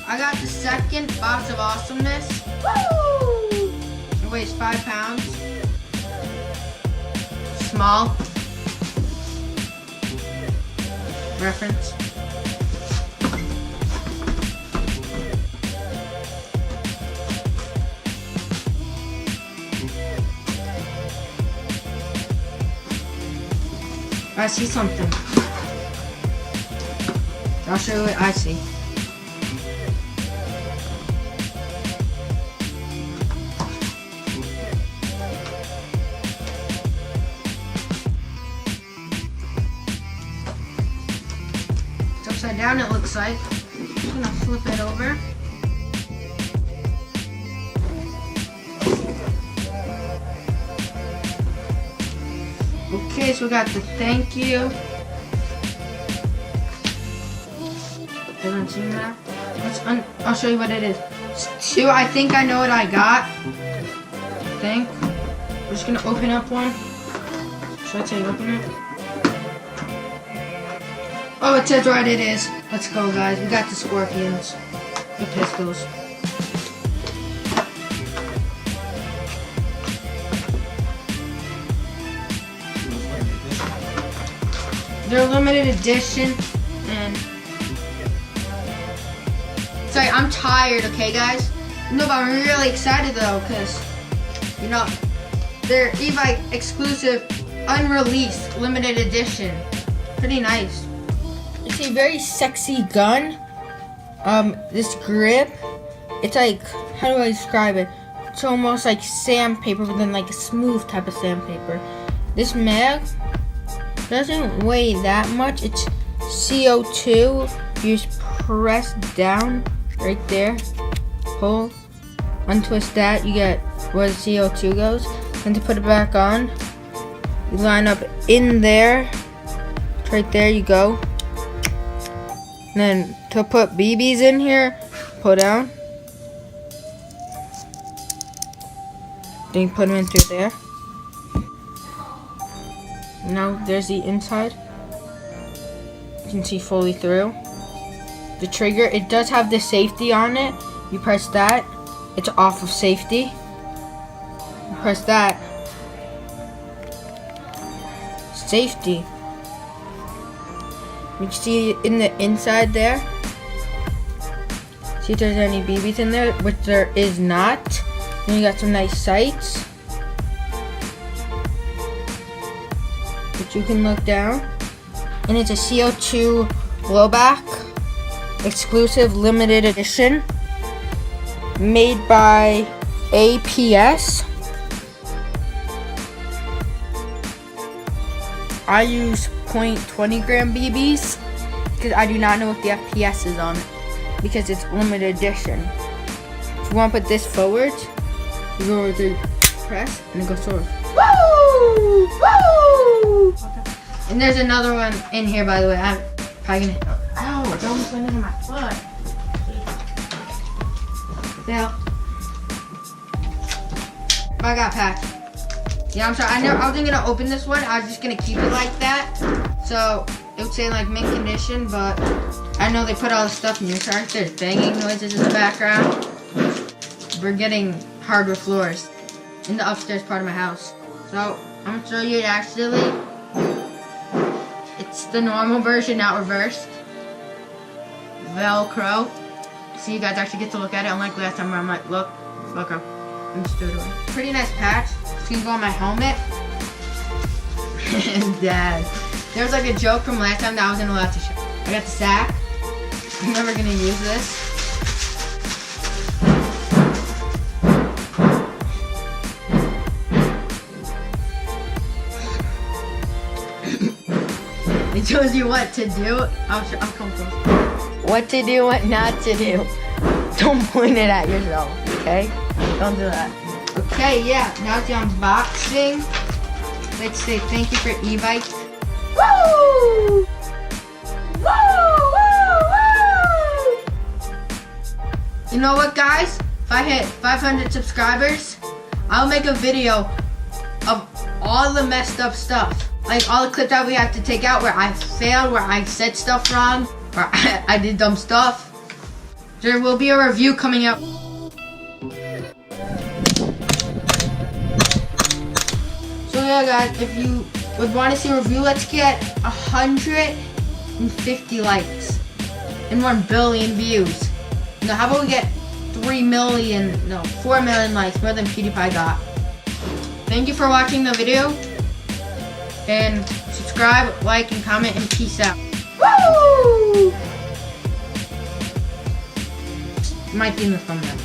I got the second box of Awesomeness. Woo! It weighs 5 pounds. Small. Reference. I see something. I'll show you what I see. It's upside down, it looks like. I'm just gonna flip it over. Okay, so we got the thank you. Doesn't seem that. I'll show you what it is. It's 2. I think I know what I got. I think. We're just gonna open up one. Should I say open it? Oh, it says right it is. Let's go, guys. We got the scorpions. The pistols. They're limited edition, and sorry, I'm tired, okay, guys? No, but I'm really excited though, because you know they're e-bike exclusive, unreleased, limited edition. Pretty nice. It's a very sexy gun. This grip, it's like, how do I describe it? It's almost like sandpaper, but then like a smooth type of sandpaper. This mag doesn't weigh that much. It's CO2. You just press down right there, pull, untwist that, you get where the CO2 goes. And to put it back on, you line up in there, right there you go. And then to put BBs in here, pull down. Then you put them in through there. Now there's the inside. You can see fully through. The trigger, it does have the safety on it. You press that, it's off of safety. You press that, safety. You can see in the inside there. See if there's any BBs in there, which there is not. Then you got some nice sights. You can look down, and it's a CO2 blowback, exclusive limited edition, made by APS. I use 0.20 gram BBs because I do not know what the FPS is on it because it's limited edition. If you want to put this forward, you go over to press and it goes forward. Woo! Woo! And there's another one in here, by the way. I'm probably gonna. Ow! Don't put it in my foot. Now, I got packed. Yeah, I'm sorry. I wasn't gonna open this one. I was just gonna keep it like that. So it would say like mint condition, but I know they put all the stuff in here. Sorry, there's banging noises in the background. We're getting hardwood floors in the upstairs part of my house. So I'm gonna show you it actually. It's the normal version, not reversed. Velcro. So you guys actually get to look at it, unlike last time where I'm like, look, Velcro. And just threw it away. Pretty nice patch. It's gonna go on my helmet. And Dad. There was like a joke from last time that I wasn't allowed to show. I got the sack. I'm never gonna use this. It shows you what to do. I'll come close. What to do, what not to do. Don't point it at yourself, okay? Don't do that. Okay, yeah, now it's the unboxing. Let's say thank you for e-bike. Woo! Woo! Woo! Woo! You know what, guys? If I hit 500 subscribers, I'll make a video of all the messed up stuff. Like all the clips that we have to take out where I failed, where I said stuff wrong, where I did dumb stuff. There will be a review coming out. So yeah guys, if you would want to see a review, let's get 150 likes and 1 billion views. Now how about we get 4 million likes, more than PewDiePie got. Thank you for watching the video, and subscribe, like, and comment, and peace out. Woo! Might be in the thumbnail.